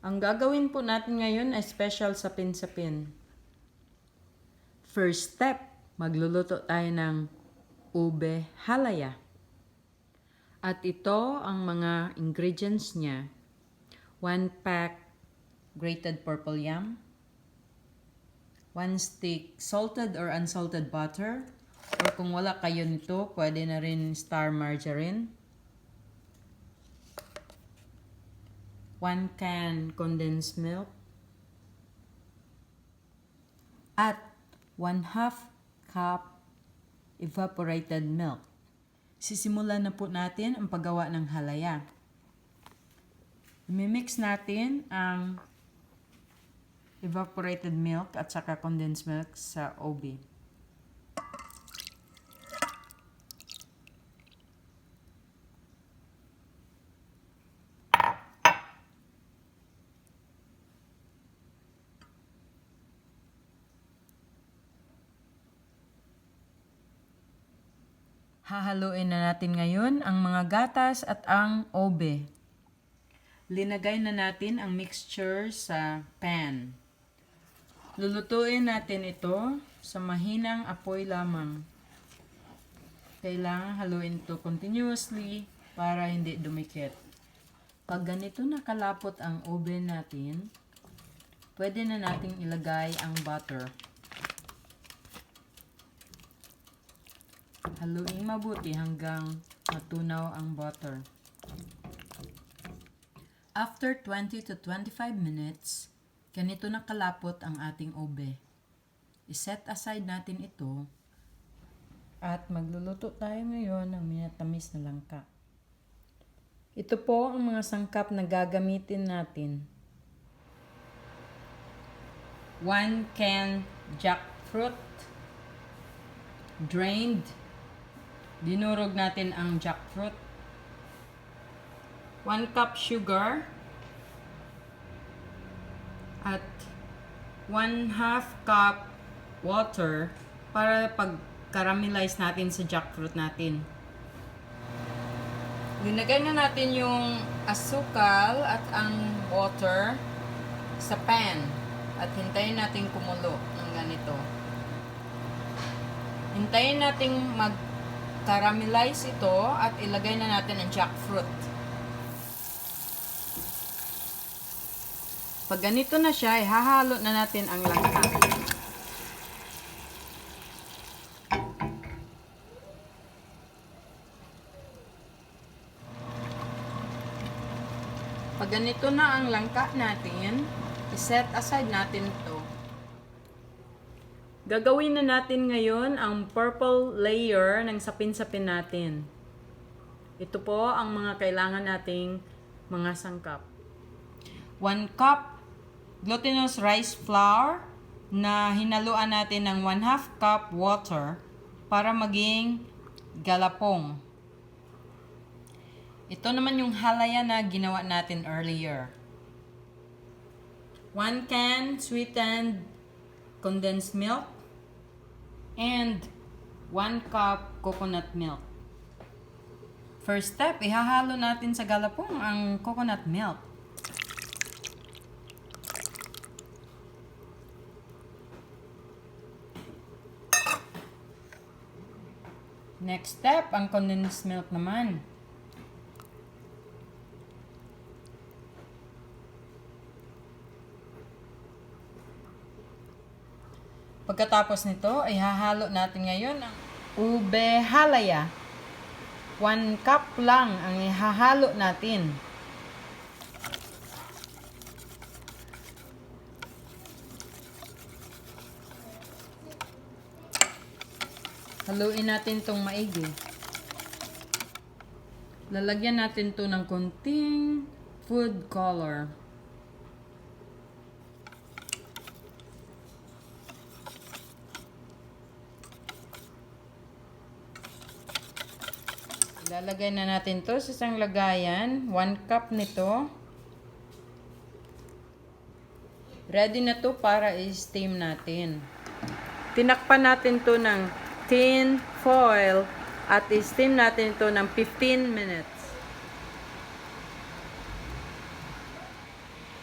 Ang gagawin po natin ngayon ay special sapin-sapin. First step, magluluto tayo ng ube halaya. At ito ang mga ingredients niya. 1 pack grated purple yam, 1 stick salted or unsalted butter, or kung wala kayo nito, pwede na rin star margarine, 1 can condensed milk, at 1/2 cup evaporated milk. Sisimulan na po natin ang paggawa ng halaya. Imimix natin ang evaporated milk at saka condensed milk sa ube. Hahaluin na natin ngayon ang mga gatas at ang ube. Linagay na natin ang mixture sa pan. Lulutuin natin ito sa mahinang apoy lamang. Kailangan haluin ito continuously para hindi dumikit. Pag ganito nakalapot ang ube natin, pwede na nating ilagay ang butter. Haluin mabuti hanggang matunaw ang butter. After 20 to 25 minutes, ganito na kalapot ang ating ube. I-set aside natin ito at magluluto tayo ngayon ng minatamis na langka. Ito po ang mga sangkap na gagamitin natin. 1 can jackfruit, drained. Dinurog natin ang jackfruit. 1 cup sugar. At 1/2 cup water para pag-caramelize natin sa jackfruit natin. Linagay na natin yung asukal at ang water sa pan. At hintayin natin kumulo ng ganito. Hintayin natin mag-caramelize ito at ilagay na natin ang jackfruit. Pag ganito na siya, ihahalo na natin ang langka. Pag ganito na ang langka natin, i-set aside natin ito. Gagawin na natin ngayon ang purple layer ng sapin-sapin natin. Ito po ang mga kailangan nating mga sangkap. 1 cup glutinous rice flour na hinaluan natin ng 1/2 cup water para maging galapong. Ito naman yung halaya na ginawa natin earlier. 1 can sweetened condensed milk and 1 cup coconut milk. First step, ihahalo natin sa galapong ang coconut milk. Next step, ang condensed milk naman. Pagkatapos nito, ihahalo natin ngayon ang ube halaya. 1 cup lang ang ihahalo natin. Haluin natin itong maigi. Lalagyan natin ito ng konting food color. Lalagay na natin to sa isang lagayan. 1 cup nito. Ready na to para i-steam natin. Tinakpan natin to ng tin foil at i-steam natin ito ng 15 minutes.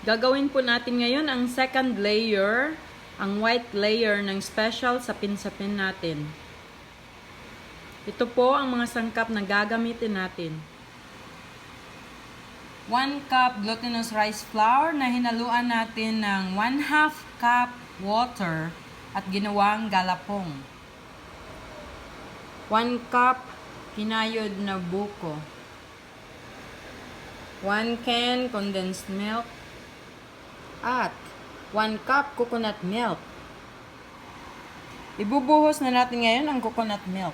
Gagawin po natin ngayon ang second layer, ang white layer ng special sapin-sapin natin. Ito po ang mga sangkap na gagamitin natin. 1 cup glutinous rice flour na hinaluan natin ng 1/2 cup water at ginawang galapong. 1 cup kinayod na buko. 1 can condensed milk. At 1 cup coconut milk. Ibubuhos na natin ngayon ang coconut milk.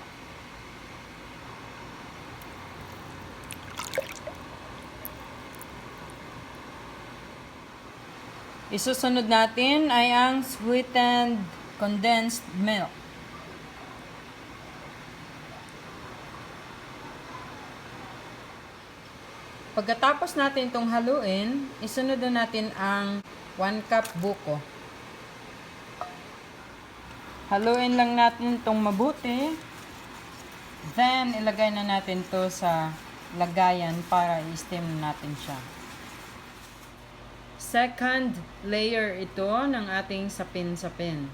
Isusunod natin ay ang sweetened condensed milk. Pagkatapos natin itong haluin, isunod na natin ang 1 cup buko. Haluin lang natin itong mabuti. Then, ilagay na natin to sa lagayan para i-steam natin siya. Second layer ito ng ating sapin-sapin.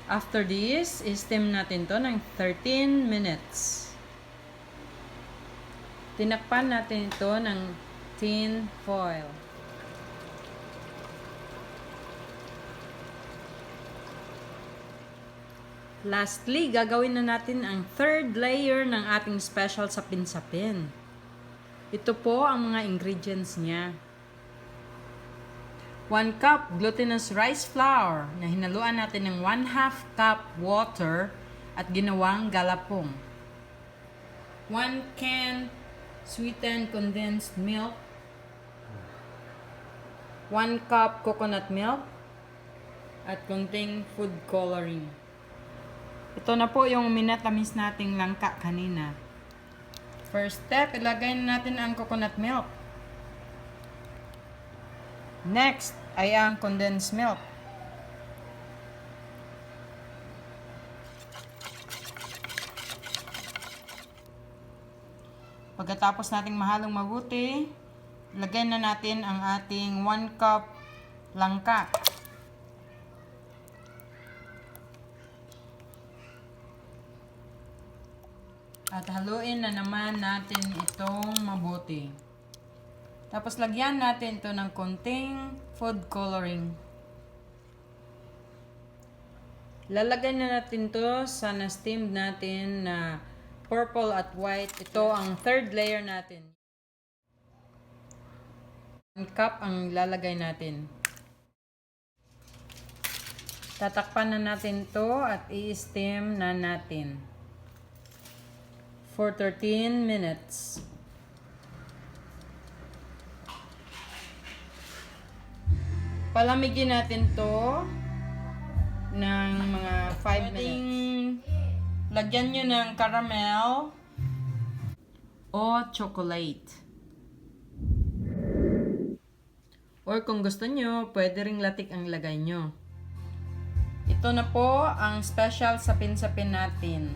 After this, i-steam natin to ng 13 minutes. Tinakpan natin ito ng tin foil. Lastly, gagawin na natin ang third layer ng ating special sapin-sapin. Ito po ang mga ingredients niya. 1 cup glutinous rice flour na hinaluan natin ng 1/2 cup water at ginawang galapong. 1 can sweetened condensed milk. 1 cup coconut milk at konting food coloring. Ito na po yung minatamis nating langka kanina. First step, ilagay na natin ang coconut milk. Next ay ang condensed milk. Pagkatapos nating mahalong mabuti, ilagay na natin ang ating 1 cup langka. At haluin na naman natin itong mabuti. Tapos lagyan natin ito ng konting food coloring. Lalagay na natin to sa na-steamed natin na purple at white. Ito ang third layer natin. 1 cup ang lalagay natin. Tatakpan na natin to at i-steam na natin for 13 minutes. Palamigin natin to ng mga 5 minutes. Lagyan nyo ng caramel o chocolate. Or kung gusto nyo, pwede ring latik ang lagay nyo. Ito na po ang special sapin-sapin natin.